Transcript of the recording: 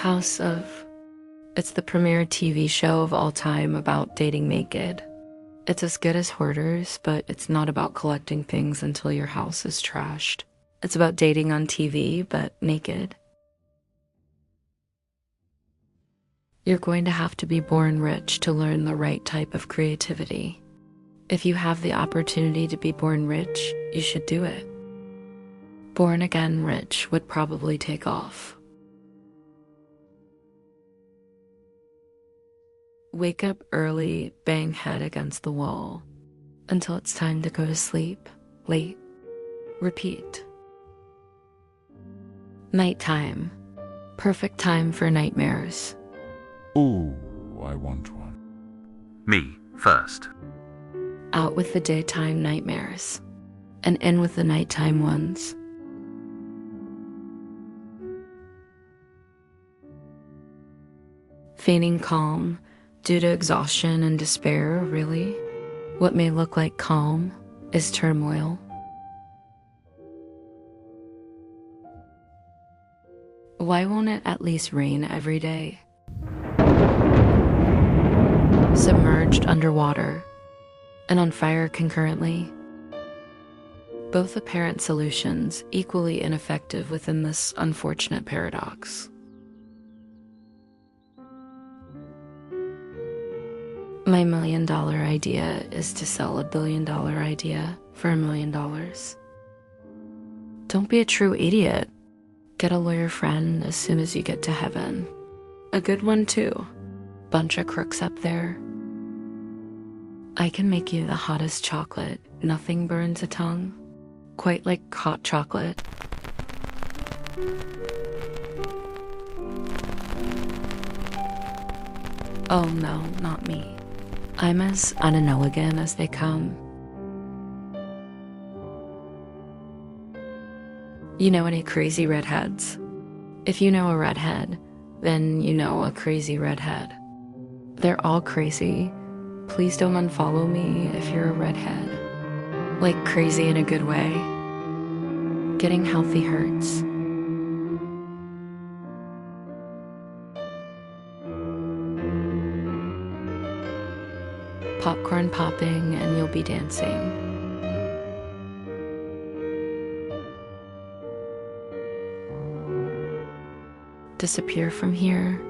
House of. It's the premier TV show of all time about dating naked. It's as good as Hoarders, but it's not about collecting things until your house is trashed. It's about dating on TV, but naked. You're going to have to be born rich to learn the right type of creativity. If you have the opportunity to be born rich, you should do it. Born again rich would probably take off. Wake up early, bang head against the wall until it's time to go to sleep, late. Repeat. Nighttime. Perfect time for nightmares. Ooh, I want one. Me first. Out with the daytime nightmares and in with the nighttime ones. Feigning calm due to exhaustion and despair, really? What may look like calm is turmoil. Why won't it at least rain every day? Submerged underwater and on fire concurrently. Both apparent solutions equally ineffective within this unfortunate paradox. My $1 million idea is to sell a $1 billion idea for $1 million. Don't be a true idiot. Get a lawyer friend as soon as you get to heaven. A good one too. Bunch of crooks up there. I can make you the hottest chocolate. Nothing burns a tongue. Quite like hot chocolate. Oh no, not me. I'm as unelegant as they come. You know any crazy redheads? If you know a redhead, then you know a crazy redhead. They're all crazy. Please don't unfollow me if you're a redhead. Like crazy in a good way. Getting healthy hurts. Popcorn popping and you'll be dancing. Disappear from here